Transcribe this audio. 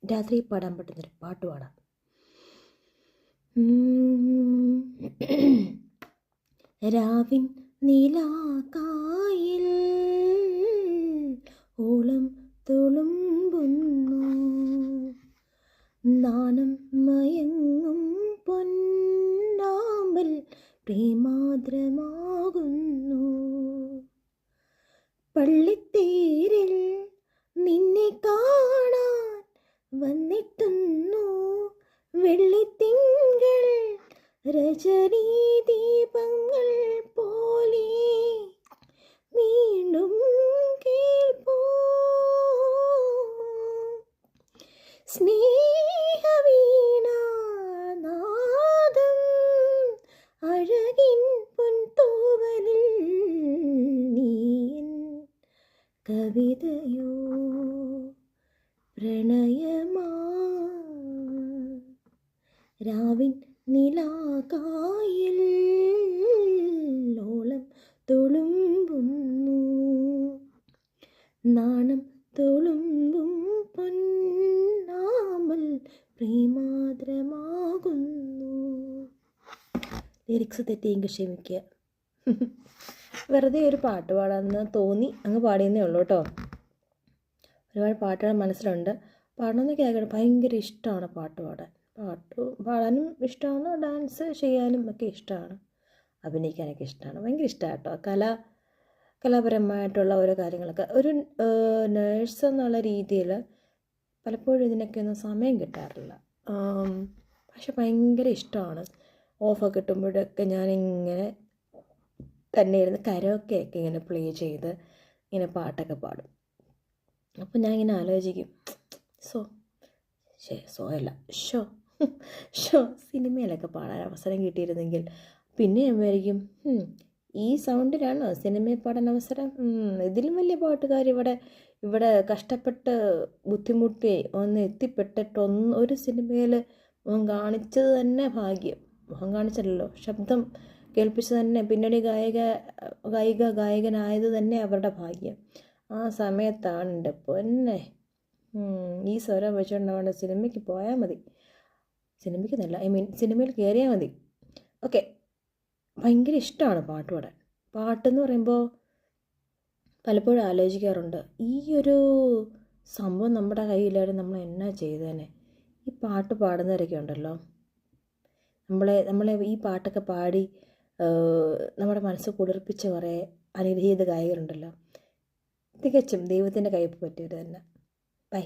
രാത്രി പാടാൻ പറ്റുന്നൊരു പാട്ട് പാടാം. രാവിൻ നീലാകായിൽ ഓളം തുളുമ്പുന്നു, നാണം മയങ്ങും പൊന്നാമ്പൽ പ്രേമാദ്രമാകുന്നു. പള്ളിത്തേരിൽ നിന്നെ കാണാൻ വന്നെത്തുന്നു വെള്ളിത്തിങ്കൾ രജനീ ദീപങ്ങൾ പോലെ. വീണ്ടും കേൾപ്പൂ സ്നേഹവീണാനാദം, അഴകിൻ പൊൻതൂവലിൽ നീയൻ കവിതയോ പ്രണയമാ. രാവിൻ നിലാകായിൽ ഓളം തുളുമ്പുന്നു, നാണം തുളുമ്പും പൊന്നാമ്പൽ പ്രേമാദ്രമാകുന്നു. ലിറിക്സ് തെറ്റിയെങ്കിൽ ക്ഷമിക്കുക. വെറുതെ ഒരു പാട്ട് പാടാമെന്ന് തോന്നി അങ്ങ് പാടിയെന്നേ ഉള്ളൂ കേട്ടോ. ഒരുപാട് പാട്ടുകൾ മനസ്സിലുണ്ട്, പാടണമെന്നൊക്കെ ആയിക്കോട്ടെ. ഭയങ്കര ഇഷ്ടമാണ് പാട്ട് പാടാനും ഇഷ്ടമാണ്, ഡാൻസ് ചെയ്യാനും ഒക്കെ ഇഷ്ടമാണ്, അഭിനയിക്കാനൊക്കെ ഇഷ്ടമാണ്. ഭയങ്കര ഇഷ്ടമാണ് കേട്ടോ. കലാപരമായിട്ടുള്ള ഓരോ കാര്യങ്ങളൊക്കെ. ഒരു നേഴ്സ് എന്നുള്ള രീതിയിൽ പലപ്പോഴും ഇതിനൊക്കെ ഒന്നും സമയം കിട്ടാറില്ല. പക്ഷെ ഭയങ്കര ഇഷ്ടമാണ്. ഓഫൊക്കെ കിട്ടുമ്പോഴൊക്കെ ഞാനിങ്ങനെ തന്നെ ഇരുന്ന് കരോക്കെയൊക്കെ ഇങ്ങനെ പ്ലേ ചെയ്ത് ഇങ്ങനെ പാട്ടൊക്കെ പാടും. അപ്പോൾ ഞാൻ ഇങ്ങനെ ആലോചിക്കും, സിനിമയിലൊക്കെ പാടാൻ അവസരം കിട്ടിയിരുന്നെങ്കിൽ. പിന്നെ ഞാൻ വിചാരിക്കും, ഈ സൗണ്ടിലാണോ സിനിമയിൽ പാടാൻ അവസരം? ഇതിലും വലിയ പാട്ടുകാർ ഇവിടെ കഷ്ടപ്പെട്ട് ബുദ്ധിമുട്ടി ഒന്ന് എത്തിപ്പെട്ടിട്ട് ഒരു സിനിമയിൽ മുഖം കാണിച്ചത് തന്നെ ഭാഗ്യം. മുഖം കാണിച്ചല്ലോ, ശബ്ദം കേൾപ്പിച്ച് തന്നെ പിന്നണി ഗായകനായത് തന്നെ അവരുടെ ഭാഗ്യം. ആ സമയത്താണ് എൻ്റെ പൊന്നെ ഈ സ്വരം വെച്ചുകൊണ്ടാണ് സിനിമയ്ക്ക് പോയാൽ മതി. സിനിമയ്ക്കെന്നല്ല, സിനിമയിൽ കയറിയാൽ മതി. ഓക്കെ, ഭയങ്കര ഇഷ്ടമാണ് പാട്ട് പാടാൻ. പാട്ടെന്ന് പറയുമ്പോൾ പലപ്പോഴും ആലോചിക്കാറുണ്ട്, ഈ ഒരു സംഭവം നമ്മുടെ കയ്യിലായിരുന്നു നമ്മൾ എന്നാ ചെയ്തേനെ. ഈ പാട്ട് പാടുന്നവരൊക്കെ ഉണ്ടല്ലോ, നമ്മളെ ഈ പാട്ടൊക്കെ പാടി നമ്മുടെ മനസ്സ് കുളിർപ്പിച്ച കുറേ അനുഗ്രഹീത ഗായകരുണ്ടല്ലോ. തികച്ചും ദൈവത്തിൻ്റെ കയ്യിൽ പറ്റിയത് തന്നെ. ബൈ.